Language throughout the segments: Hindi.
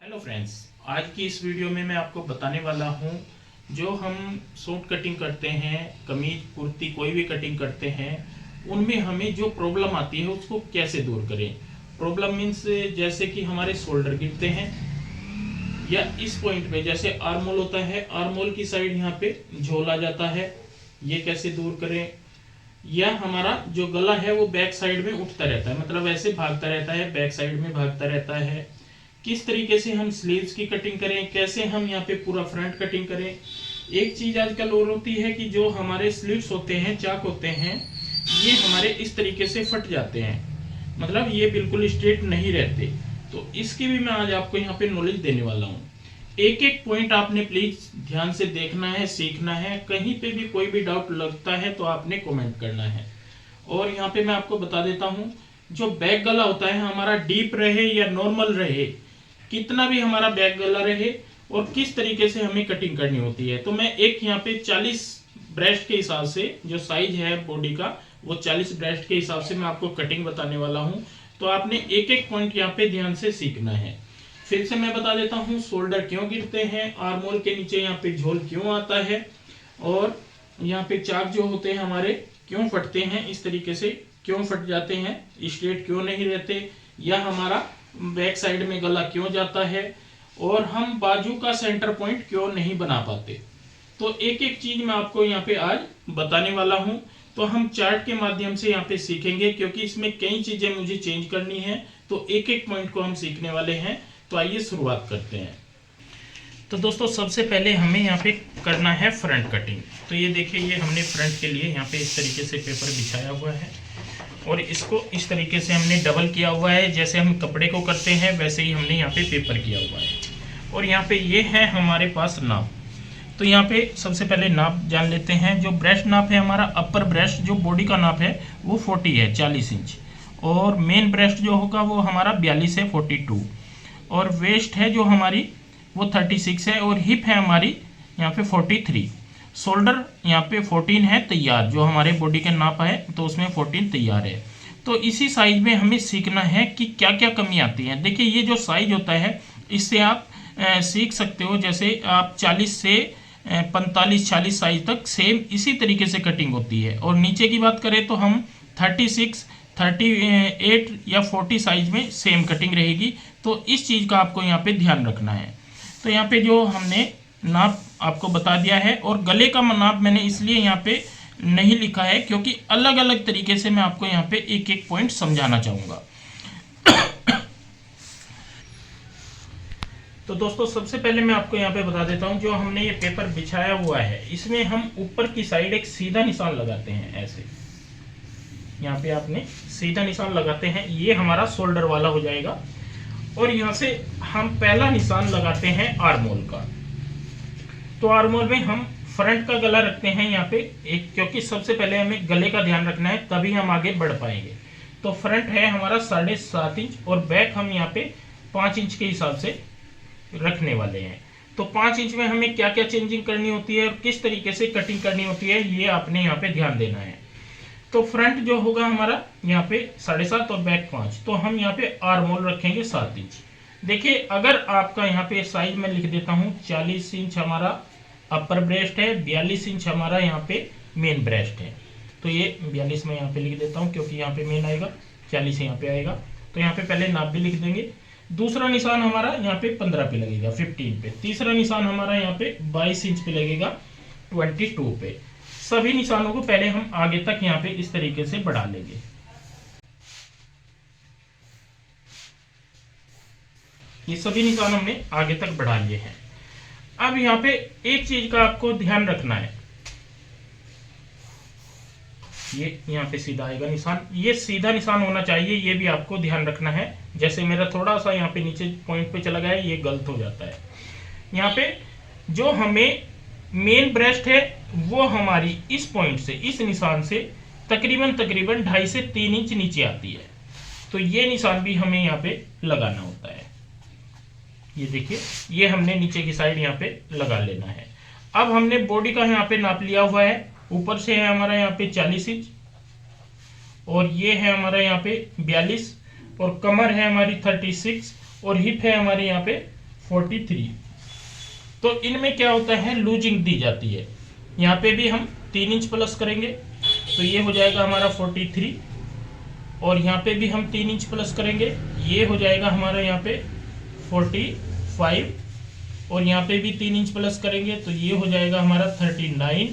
हेलो फ्रेंड्स, आज की इस वीडियो में मैं आपको बताने वाला हूँ जो हम सूट कटिंग करते हैं, कमीज कुर्ती कोई भी कटिंग करते हैं, उनमें हमें जो प्रॉब्लम आती है उसको कैसे दूर करें। प्रॉब्लम मीन्स जैसे कि हमारे शोल्डर गिरते हैं या इस पॉइंट पे जैसे आर्मोल होता है, आर्मोल की साइड यहाँ पे झोल आ जाता है, ये कैसे दूर करें। या हमारा जो गला है वो बैक साइड में उठता रहता है, मतलब ऐसे भागता रहता है, बैक साइड में भागता रहता है। किस तरीके से हम स्लीव्स की कटिंग करें, कैसे हम यहाँ पे पूरा फ्रंट कटिंग करें। एक चीज आजकल और होती है कि जो हमारे स्लीव्स होते हैं, चाक होते हैं, ये हमारे इस तरीके से फट जाते हैं, मतलब ये बिल्कुल स्ट्रेट नहीं रहते। तो इसकी भी मैं आज आपको यहाँ पे नॉलेज देने वाला हूँ। एक एक पॉइंट आपने प्लीज ध्यान से देखना है, सीखना है। कहीं पे भी कोई भी डाउट लगता है तो आपने कमेंट करना है। और यहाँ पे मैं आपको बता देता हूँ, जो बैक गला होता है हमारा डीप रहे या नॉर्मल रहे, कितना भी हमारा बैक गला रहे, और किस तरीके से हमें कटिंग करनी होती है। तो मैं एक यहाँ पे 40 ब्रेस्ट के हिसाब से, जो साइज है बॉडी का वो 40 ब्रेस्ट के हिसाब से मैं आपको कटिंग बताने वाला हूँ। तो आपने एक एक पॉइंट यहाँ पे ध्यान से सीखना है। फिर से मैं बता देता हूँ, शोल्डर क्यों गिरते हैं, आर्मोल के नीचे यहाँ पे झोल क्यों आता है, और यहाँ पे चाक जो होते हैं हमारे क्यों फटते हैं, इस तरीके से क्यों फट जाते हैं, स्ट्रेट क्यों नहीं रहते, या हमारा बैक साइड में गला क्यों जाता है, और हम बाजू का सेंटर पॉइंट क्यों नहीं बना पाते। तो एक एक चीज मैं आपको यहाँ पे आज बताने वाला हूँ। तो हम चार्ट के माध्यम से यहाँ पे सीखेंगे, क्योंकि इसमें कई चीजें मुझे चेंज करनी है, तो एक एक पॉइंट को हम सीखने वाले हैं। तो आइए शुरुआत करते हैं। तो दोस्तों सबसे पहले हमें यहाँ पे करना है फ्रंट कटिंग। तो ये देखिए, ये हमने फ्रंट के लिए यहाँ पे इस तरीके से पेपर बिछाया हुआ है, और इसको इस तरीके से हमने डबल किया हुआ है। जैसे हम कपड़े को करते हैं वैसे ही हमने यहाँ पे पेपर किया हुआ है। और यहाँ पे ये है हमारे पास नाप। तो यहाँ पे सबसे पहले नाप जान लेते हैं। जो ब्रेस्ट नाप है हमारा, अपर ब्रेस्ट जो बॉडी का नाप है वो 40 है, 40 इंच। और मेन ब्रेस्ट जो होगा वो हमारा 42 है, 42। और वेस्ट है जो हमारी वो 36 है, और हिप है हमारी यहाँ पे 43। शोल्डर यहाँ पे 14 है तैयार, जो हमारे बॉडी के नाप है तो उसमें 14 तैयार है। तो इसी साइज में हमें सीखना है कि क्या क्या कमी आती है। देखिए, ये जो साइज होता है इससे आप सीख सकते हो। जैसे आप 40 से 45-40 साइज तक सेम इसी तरीके से कटिंग होती है। और नीचे की बात करें तो हम 36, 38 या 40 साइज में सेम कटिंग रहेगी। तो इस चीज़ का आपको यहाँ पे ध्यान रखना है। तो यहाँ पे जो हमने नाप आपको बता दिया है, और गले का नाप मैंने इसलिए यहाँ पे नहीं लिखा है क्योंकि अलग अलग तरीके से मैं आपको यहाँ पे एक एक पॉइंट समझाना चाहूँगा। तो दोस्तों सबसे पहले मैं आपको यहाँ पे बता देता हूँ, जो हमने ये पेपर बिछाया हुआ है इसमें हम ऊपर की साइड एक सीधा निशान लगाते हैं। ऐसे यहाँ पे आपने सीधा निशान लगाते हैं, ये हमारा शोल्डर वाला हो जाएगा। और यहाँ से हम पहला निशान लगाते हैं आर्मोल का। तो आर्मोल में हम फ्रंट का गला रखते हैं यहाँ पे एक, क्योंकि सबसे पहले हमें गले का ध्यान रखना है, तभी हम आगे बढ़ पाएंगे। तो फ्रंट है हमारा 7.5 इंच, और बैक हम यहाँ पे 5 इंच के हिसाब से रखने वाले हैं। तो 5 इंच में हमें क्या क्या चेंजिंग करनी होती है और किस तरीके से कटिंग करनी होती है, ये आपने यहाँ पे ध्यान देना है। तो फ्रंट जो होगा हमारा यहाँ पे 7.5 और बैक 5, तो हम यहाँ पे आर्मोल रखेंगे 7 इंच। देखिए, अगर आपका यहाँ पे साइज में लिख देता हूँ, 40 इंच हमारा अपर ब्रेस्ट है, 42 इंच हमारा यहाँ पे मेन ब्रेस्ट है। तो ये 42 में यहाँ पे लिख देता हूँ क्योंकि यहाँ पे मेन आएगा, 40 यहाँ पे आएगा। तो यहाँ पे पहले नाप भी लिख देंगे। दूसरा निशान हमारा यहाँ पे 15 पे लगेगा, 15 पे। तीसरा निशान हमारा यहाँ पे 22 इंच पे लगेगा, 22 पे। सभी निशानों को पहले हम आगे तक यहाँ पे इस तरीके से बढ़ा लेंगे। ये सभी निशान हमने आगे तक बढ़ा लिए हैं। अब यहाँ पे एक चीज का आपको ध्यान रखना है, ये यहाँ पे सीधा आएगा निशान, ये सीधा निशान होना चाहिए, ये भी आपको ध्यान रखना है। जैसे मेरा थोड़ा सा यहाँ पे नीचे पॉइंट पे चला गया है, ये गलत हो जाता है। यहाँ पे जो हमें मेन ब्रेस्ट है वो हमारी इस पॉइंट से, इस निशान से तकरीबन 2.5 से 3 इंच नीचे आती है। तो ये निशान भी हमें यहाँ पे लगाना होता है। ये देखिए, ये हमने नीचे की साइड यहाँ पे लगा लेना है। अब हमने बॉडी का यहाँ पे नाप लिया हुआ है। ऊपर से है हमारा यहाँ पे 40 इंच, और ये है हमारा यहाँ पे 42, और कमर है हमारी 36, और हिप है हमारी यहाँ पे 43। तो इनमें क्या होता है, लूजिंग दी जाती है। यहाँ पे भी हम 3 इंच प्लस करेंगे तो ये हो जाएगा हमारा 43, और यहाँ पे भी हम 3 इंच प्लस करेंगे, ये हो जाएगा हमारा यहाँ पे 45, और यहाँ पे भी 3 इंच प्लस करेंगे तो ये हो जाएगा हमारा 39।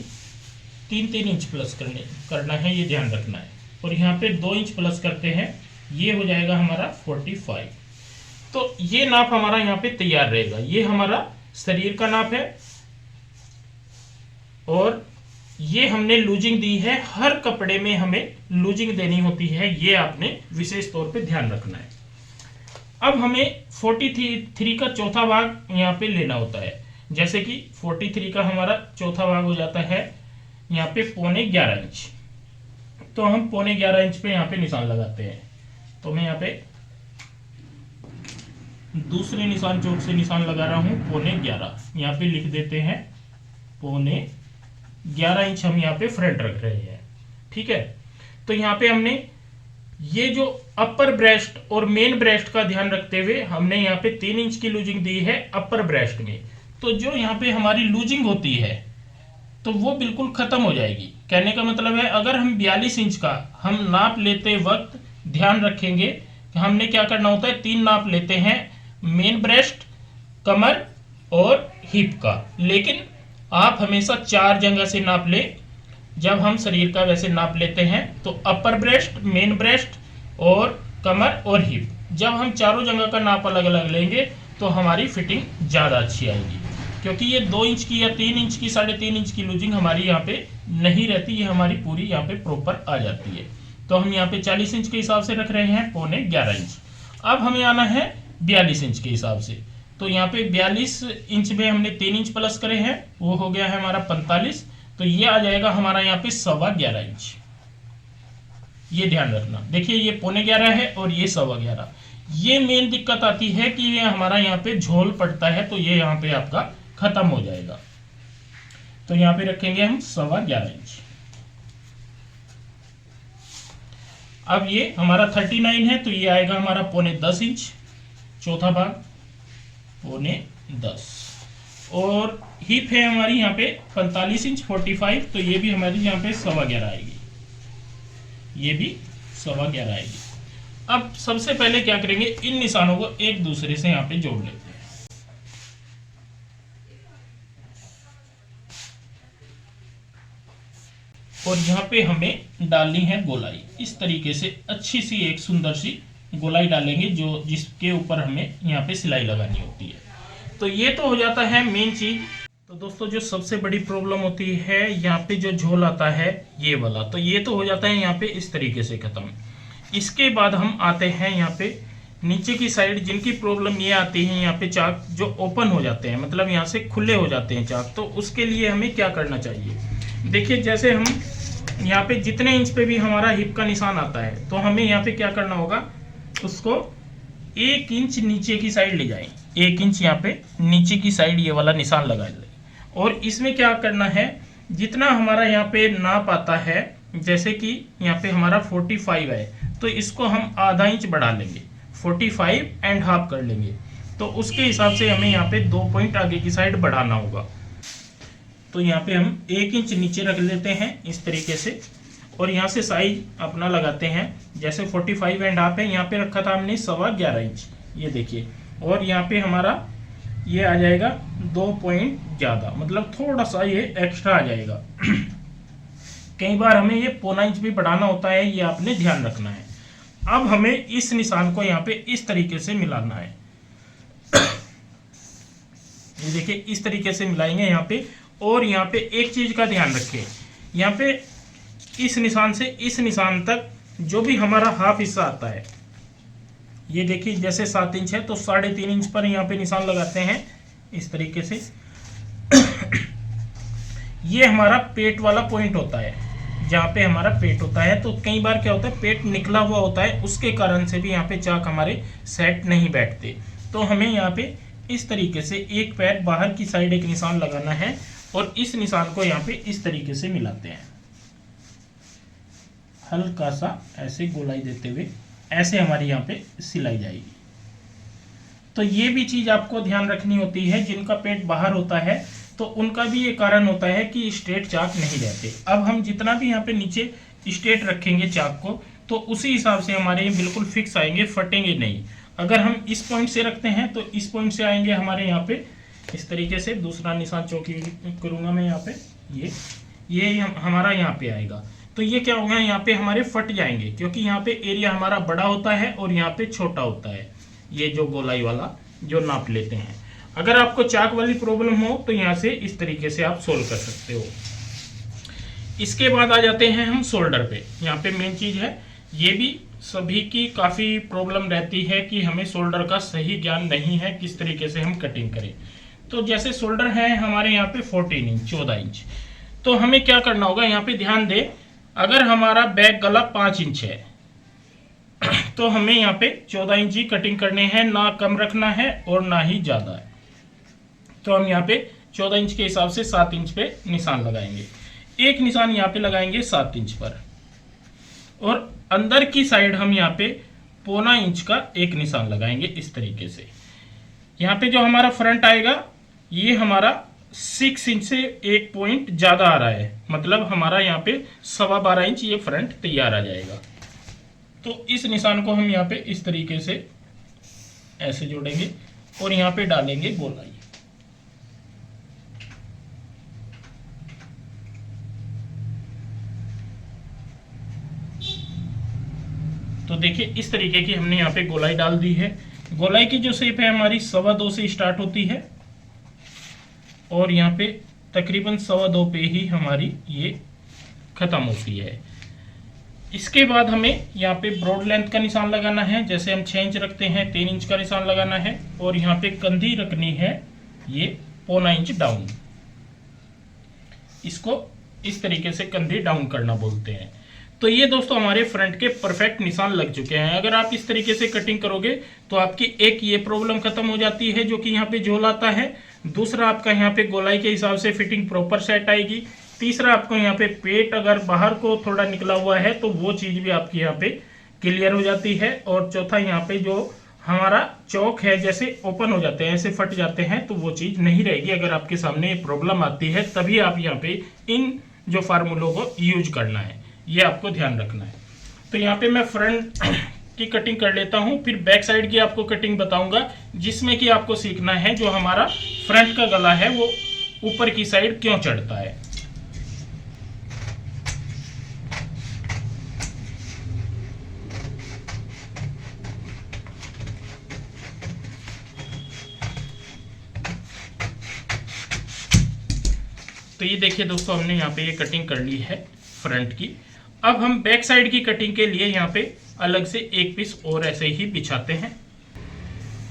3 इंच प्लस करना है, ये ध्यान रखना है। और यहाँ पे 2 इंच प्लस करते हैं, ये हो जाएगा हमारा 45। तो ये नाप हमारा यहाँ पे तैयार रहेगा। ये हमारा शरीर का नाप है, और ये हमने लूजिंग दी है। हर कपड़े में हमें लूजिंग देनी होती है, ये आपने विशेष तौर पे ध्यान रखना है। अब हमें 43 का चौथा भाग यहाँ पे लेना होता है। जैसे कि 43 का हमारा चौथा भाग हो जाता है यहाँ पे 11.25 इंच। तो हम 11.25 इंच पे यहाँ पे निशान लगाते हैं। तो मैं यहाँ पे दूसरे निशान चौक से निशान लगा रहा हूँ 11.25। यहाँ पे लिख देते हैं 11.25 इंच हम यहाँ पे फ्रंट रख रहे हैं। ठीक है, तो यहाँ पे हमने ये जो अपर ब्रेस्ट और मेन ब्रेस्ट का ध्यान रखते हुए हमने यहाँ पे 3 इंच की लूजिंग दी है अपर ब्रेस्ट में। तो जो यहाँ पे हमारी लूजिंग होती है तो वो बिल्कुल खत्म हो जाएगी। कहने का मतलब है, अगर हम 42 इंच का हम नाप लेते वक्त ध्यान रखेंगे कि हमने क्या करना होता है, 3 नाप लेते हैं, मेन ब्रेस्ट, कमर और हिप का। लेकिन आप हमेशा 4 जगह से नाप ले। जब हम शरीर का वैसे नाप लेते हैं तो अपर ब्रेस्ट, मेन ब्रेस्ट और कमर और हिप, जब हम चारों जगह का नाप अलग अलग लेंगे तो हमारी फिटिंग ज़्यादा अच्छी आएगी। क्योंकि ये 2 इंच की या 3 इंच की, 3.5 इंच की लूजिंग हमारी यहाँ पे नहीं रहती, ये हमारी पूरी यहाँ पे प्रॉपर आ जाती है। तो हम यहाँ पे 40 इंच के हिसाब से रख रहे हैं 11.25 इंच। अब हमें आना है 42 इंच के हिसाब से। तो यहाँ पे 42 इंच में हमने 3 इंच प्लस करे हैं, वो हो गया है हमारा 45। तो ये आ जाएगा हमारा यहाँ पे 11.25 इंच। ये ध्यान रखना, देखिए ये 11.25 है और ये 11.25। ये मेन दिक्कत आती है कि ये हमारा यहाँ पे झोल पड़ता है, तो ये यहाँ पे आपका खत्म हो जाएगा। तो यहाँ पे रखेंगे हम 11.25 इंच। अब ये हमारा 39 है, तो ये आएगा हमारा 9.10 इंच, चौथा भाग 9.10। और हिप है हमारी यहाँ पे 45 इंच 45, तो ये भी हमारी यहाँ पे 11.25 आएगी, ये भी 11.25 आएगी। अब सबसे पहले क्या करेंगे, इन निशानों को एक दूसरे से यहाँ पे जोड़ लेते हैं। और यहाँ पे हमें डालनी है गोलाई। इस तरीके से अच्छी सी एक सुंदर सी गोलाई डालेंगे, जो जिसके ऊपर हमें यहाँ पे सिलाई लगानी होती है। तो ये तो हो जाता है मेन चीज। तो दोस्तों जो सबसे बड़ी प्रॉब्लम होती है यहाँ पे जो झोल आता है ये वाला, तो ये तो हो जाता है यहाँ पे इस तरीके से खत्म। इसके बाद हम आते हैं यहाँ पे नीचे की साइड, जिनकी प्रॉब्लम ये आती है यहाँ पे चाक जो ओपन हो जाते हैं, मतलब यहाँ से खुले हो जाते हैं चाक। तो उसके लिए हमें क्या करना चाहिए, देखिए जैसे हम यहाँ पे जितने इंच पे भी हमारा हिप का निशान आता है, तो हमें यहाँ पे क्या करना होगा, उसको 1 इंच नीचे की साइड ले जाएं। 1 इंच यहाँ पे नीचे की साइड ये वाला निशान लगा लें। और इसमें क्या करना है, जितना हमारा यहाँ पे नाप आता है, जैसे कि यहाँ पे हमारा 45 है, तो इसको हम आधा इंच बढ़ा लेंगे, 45.5 कर लेंगे। तो उसके हिसाब से हमें यहाँ पे 2 पॉइंट आगे की साइड बढ़ाना होगा। तो यहाँ पे हम 1 इंच नीचे रख लेते हैं इस तरीके से, और यहाँ से साइज अपना लगाते हैं। जैसे 45.5 है, यहाँ पे रखा था हमने 11.25 इंच, ये देखिए। और यहाँ पे हमारा ये आ जाएगा 2 पॉइंट ज़्यादा, मतलब थोड़ा सा ये एक्स्ट्रा आ जाएगा। कई बार हमें ये 0.25 इंच भी बढ़ाना होता है, ये आपने ध्यान रखना है। अब हमें इस निशान को यहाँ पे इस तरीके से मिलाना है। ये देखिए इस तरीके से मिलाएंगे यहाँ पे। और यहाँ पे एक चीज का ध्यान रखें, यहाँ पे इस निशान से इस निशान तक जो भी हमारा हाफ हिस्सा आता है, ये देखिए जैसे 7 इंच है तो 3.5 इंच पर यहाँ पे निशान लगाते हैं इस तरीके से। ये हमारा पेट वाला पॉइंट होता है, जहाँ पे हमारा पेट होता है। तो कई बार क्या होता है, पेट निकला हुआ होता है, उसके कारण से भी यहाँ पे चाक हमारे सेट नहीं बैठते। तो हमें यहाँ पे इस तरीके से एक पैर बाहर की साइड एक निशान लगाना है, और इस निशान को यहाँ पे इस तरीके से मिलाते हैं, हल्का सा ऐसे गोलाई देते हुए, ऐसे हमारी यहाँ पे सिलाई जाएगी। तो ये भी चीज आपको ध्यान रखनी होती है। जिनका पेट बाहर होता है तो उनका भी ये कारण होता है कि स्ट्रेट चाक नहीं रहते। अब हम जितना भी यहाँ पे नीचे स्ट्रेट रखेंगे चाक को, तो उसी हिसाब से हमारे ये बिल्कुल फिक्स आएंगे, फटेंगे नहीं। अगर हम इस पॉइंट से रखते हैं तो इस पॉइंट से आएंगे हमारे यहाँ पे इस तरीके से। दूसरा निशान चौकी करूंगा मैं यहाँ पे, ये हमारा यहाँ पे आएगा। तो ये क्या होगा, यहाँ पे हमारे फट जाएंगे, क्योंकि यहाँ पे एरिया हमारा बड़ा होता है और यहाँ पे छोटा होता है। ये जो गोलाई वाला जो नाप लेते हैं। अगर आपको चाक वाली प्रॉब्लम हो तो यहाँ से इस तरीके से आप सोल्व कर सकते हो। इसके बाद आ जाते हैं हम शोल्डर पे। यहाँ पे मेन चीज है, ये भी सभी की काफी प्रॉब्लम रहती है कि हमें शोल्डर का सही ज्ञान नहीं है, किस तरीके से हम कटिंग करें। तो जैसे शोल्डर है हमारे यहाँ पे 14 इंच 14 इंच, तो हमें क्या करना होगा, यहाँ पे ध्यान दे। अगर हमारा बैक गला 5 इंच है तो हमें यहाँ पे 14 इंच ही कटिंग करने हैं, ना कम रखना है और ना ही ज्यादा है। तो हम यहाँ पे 14 इंच के हिसाब से 7 इंच पे निशान लगाएंगे। एक निशान यहाँ पे लगाएंगे 7 इंच पर, और अंदर की साइड हम यहाँ पे 1.25 इंच का एक निशान लगाएंगे इस तरीके से। यहाँ पे जो हमारा फ्रंट आएगा ये हमारा 6 इंच से 1 पॉइंट ज्यादा आ रहा है, मतलब हमारा यहाँ पे 12.25 इंच ये फ्रंट तैयार आ जाएगा। तो इस निशान को हम यहाँ पे इस तरीके से ऐसे जोड़ेंगे और यहाँ पे डालेंगे गोलाई। तो देखिए इस तरीके की हमने यहाँ पे गोलाई डाल दी है। गोलाई की जो शेप है हमारी 2.25 से स्टार्ट होती है और यहाँ पे तकरीबन 2.25 पे ही हमारी ये खत्म होती है। इसके बाद हमें यहाँ पे ब्रॉड लेंथ का निशान लगाना है। जैसे हम 6 इंच रखते हैं, 3 इंच का निशान लगाना है और यहाँ पे कंधी रखनी है ये 1.25 इंच डाउन। इसको इस तरीके से कंधी डाउन करना बोलते हैं। तो ये दोस्तों हमारे फ्रंट के परफेक्ट निशान लग चुके हैं। अगर आप इस तरीके से कटिंग करोगे तो आपकी एक ये प्रॉब्लम खत्म हो जाती है जो कि यहाँ पे झोल आता है। दूसरा आपका यहाँ पे गोलाई के हिसाब से फिटिंग प्रॉपर सेट आएगी। तीसरा आपको यहाँ पे पेट अगर बाहर को थोड़ा निकला हुआ है तो वो चीज भी आपकी यहाँ पे क्लियर हो जाती है। और चौथा यहाँ पे जो हमारा चौक है जैसे ओपन हो जाते हैं, ऐसे फट जाते हैं, तो वो चीज नहीं रहेगी। अगर आपके सामने ये प्रॉब्लम आती है तभी आप यहाँ पे इन जो फार्मूलों को यूज करना है, ये आपको ध्यान रखना है। तो यहाँ पे मैं फ्रंट की कटिंग कर लेता हूँ, फिर बैक साइड की आपको कटिंग बताऊंगा, जिसमें कि आपको सीखना है जो हमारा फ्रंट का गला है वो ऊपर की साइड क्यों चढ़ता है। तो ये देखिए दोस्तों हमने यहाँ पे ये कटिंग कर ली है फ्रंट की। अब हम बैक साइड की कटिंग के लिए यहाँ पे अलग से एक पीस और ऐसे ही बिछाते हैं।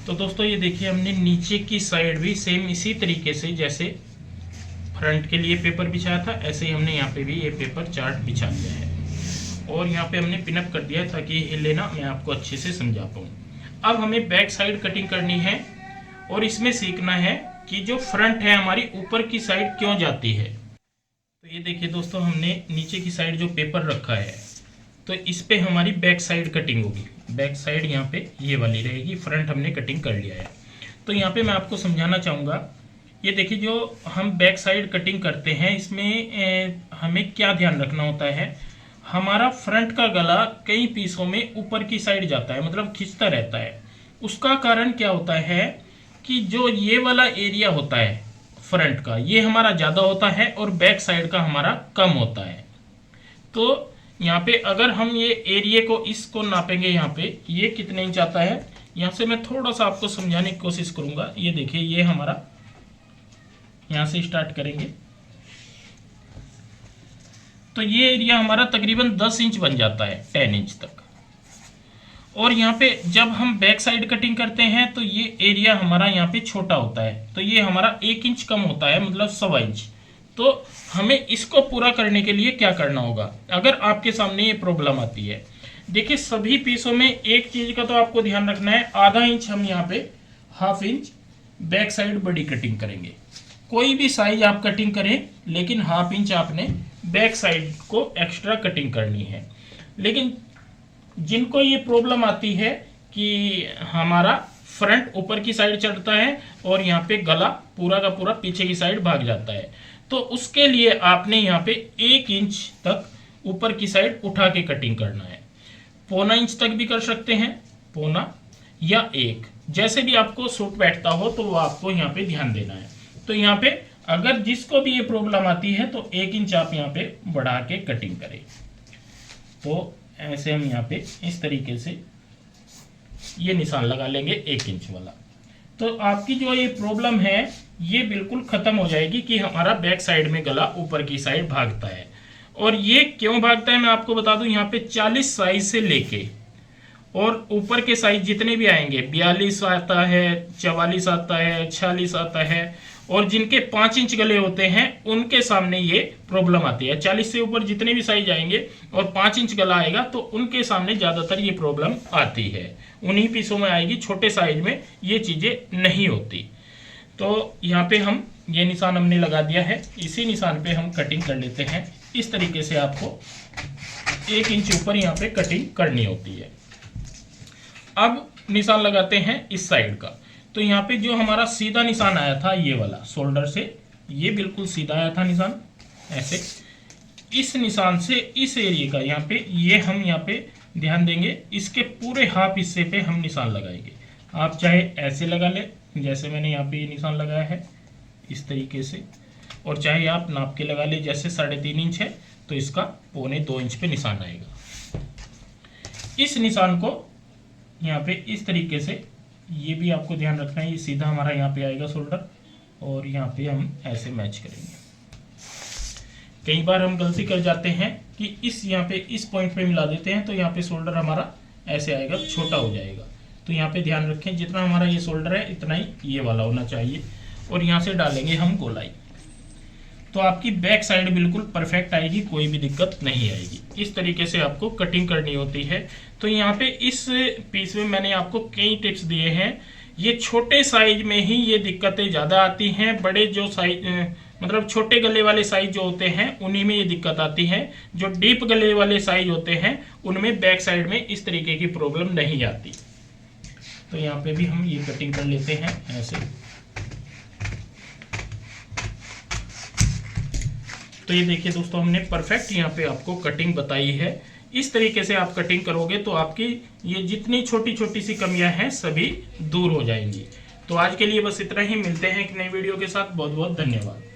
तो दोस्तों ये देखिए हमने नीचे की साइड भी सेम इसी तरीके से जैसे फ्रंट के लिए पेपर बिछाया था, ऐसे ही हमने यहाँ पे भी ये पेपर चार्ट बिछा दिया है और यहाँ पे हमने पिनअप कर दिया है ताकि ये हिले ना, मैं आपको अच्छे से समझा पाऊँ। अब हमें बैक साइड कटिंग करनी है और इसमें सीखना है कि जो फ्रंट है हमारी ऊपर की साइड क्यों जाती है। तो ये देखिए दोस्तों हमने नीचे की साइड जो पेपर रखा है तो इस पे हमारी बैक साइड कटिंग होगी। बैक साइड यहाँ पे ये वाली रहेगी, फ्रंट हमने कटिंग कर लिया है। तो यहाँ पे मैं आपको समझाना चाहूँगा, ये देखिए जो हम बैक साइड कटिंग करते हैं इसमें हमें क्या ध्यान रखना होता है। हमारा फ्रंट का गला कई पीसों में ऊपर की साइड जाता है, मतलब खिंचता रहता है। उसका कारण क्या होता है कि जो ये वाला एरिया होता है फ्रंट का ये हमारा ज़्यादा होता है और बैक साइड का हमारा कम होता है। तो यहाँ पे अगर हम ये एरिया को इसको नापेंगे, यहाँ पे ये कितने इंच आता है, यहाँ से मैं थोड़ा सा आपको समझाने की कोशिश करूंगा। ये देखिए ये हमारा यहाँ से स्टार्ट करेंगे तो ये एरिया हमारा तकरीबन 10 इंच बन जाता है, 10 इंच तक। और यहाँ पे जब हम बैक साइड कटिंग करते हैं तो ये एरिया हमारा यहाँ पे छोटा होता है, तो ये हमारा 1 इंच कम होता है, मतलब 1.25 इंच। तो हमें इसको पूरा करने के लिए क्या करना होगा, अगर आपके सामने ये प्रॉब्लम आती है, देखिए सभी पीसों में एक चीज का तो आपको ध्यान रखना है, आधा इंच हम यहाँ पे 1/2 इंच बैक साइड बड़ी कटिंग करेंगे। कोई भी साइज आप कटिंग करें लेकिन 1/2 इंच आपने बैक साइड को एक्स्ट्रा कटिंग करनी है। लेकिन जिनको ये प्रॉब्लम आती है कि हमारा फ्रंट ऊपर की साइड चढ़ता है और यहाँ पे गला पूरा का पूरा पीछे की साइड भाग जाता है। तो उसके लिए आपने यहाँ पे 1 इंच तक ऊपर की साइड उठा के कटिंग करना है। 1.25 इंच तक भी कर सकते हैं, 1.25 या 1, जैसे भी आपको सूट बैठता हो तो वो आपको यहाँ पे ध्यान देना है। तो यहाँ पे अगर जिसको भी ये प्रॉब्लम आती है तो 1 इंच आप यहाँ पे बढ़ा के कटिंग करें। तो ऐसे हम यहाँ पे इस तरीके से ये निशान लगा लेंगे 1 इंच वाला। तो आपकी जो ये प्रॉब्लम है ये बिल्कुल खत्म हो जाएगी कि हमारा बैक साइड में गला ऊपर की साइड भागता है। और ये क्यों भागता है मैं आपको बता दूं, यहाँ पे 40 साइज से लेके और ऊपर के साइज जितने भी आएंगे, 42 आता है, 44 आता है, 46 आता है, और जिनके 5 इंच गले होते हैं उनके सामने ये प्रॉब्लम आती है। 40 से ऊपर जितने भी साइज आएंगे और 5 इंच गला आएगा तो उनके सामने ज्यादातर ये प्रॉब्लम आती है। उन्हीं पीसों में आएगी, छोटे साइज में ये चीजें नहीं होती। तो यहाँ पे हम ये निशान हमने लगा दिया है, इसी निशान पे हम कटिंग कर लेते हैं। इस तरीके से आपको 1 इंच ऊपर यहाँ पे कटिंग करनी होती है। अब निशान लगाते हैं इस साइड का। तो यहाँ पे जो हमारा सीधा निशान आया था ये वाला शोल्डर से, ये बिल्कुल सीधा आया था निशान ऐसे। इस निशान से इस एरिया का यहाँ पे ये हम यहाँ पे ध्यान देंगे, इसके पूरे हाफ हिस्से पे हम निशान लगाएंगे। आप चाहे ऐसे लगा ले जैसे मैंने यहाँ पे ये निशान लगाया है इस तरीके से, और चाहे आप नाप के लगा ले जैसे 3.5 इंच है तो इसका 1.25-2 इंच पे निशान आएगा। इस निशान को यहाँ पे इस तरीके से, ये भी आपको ध्यान रखना है, ये सीधा हमारा यहाँ पे आएगा शोल्डर, और यहाँ पे हम ऐसे मैच करेंगे। कई बार हम गलती कर जाते हैं कि इस यहाँ पे इस पॉइंट पे मिला देते हैं तो यहाँ पे शोल्डर हमारा ऐसे आएगा, छोटा हो जाएगा। तो यहाँ पे ध्यान रखें जितना हमारा ये शोल्डर है इतना ही ये वाला होना चाहिए, और यहाँ से डालेंगे हम गोलाई। तो आपकी बैक साइड बिल्कुल परफेक्ट आएगी, कोई भी दिक्कत नहीं आएगी। इस तरीके से आपको कटिंग करनी होती है। तो यहाँ पे इस पीस में मैंने आपको कई टिप्स दिए हैं। ये छोटे साइज में ही ये दिक्कतें ज़्यादा आती हैं, बड़े जो साइज मतलब छोटे गले वाले साइज जो होते हैं उन्हीं में ये दिक्कत आती है। जो डीप गले वाले साइज होते हैं उनमें बैक साइड में इस तरीके की प्रॉब्लम नहीं आती। तो यहाँ पे भी हम ये कटिंग कर लेते हैं ऐसे। तो ये देखिए दोस्तों, हमने परफेक्ट यहाँ पे आपको कटिंग बताई है। इस तरीके से आप कटिंग करोगे तो आपकी ये जितनी छोटी छोटी सी कमियां हैं सभी दूर हो जाएंगी। तो आज के लिए बस इतना ही, मिलते हैं एक नई वीडियो के साथ। बहुत बहुत धन्यवाद।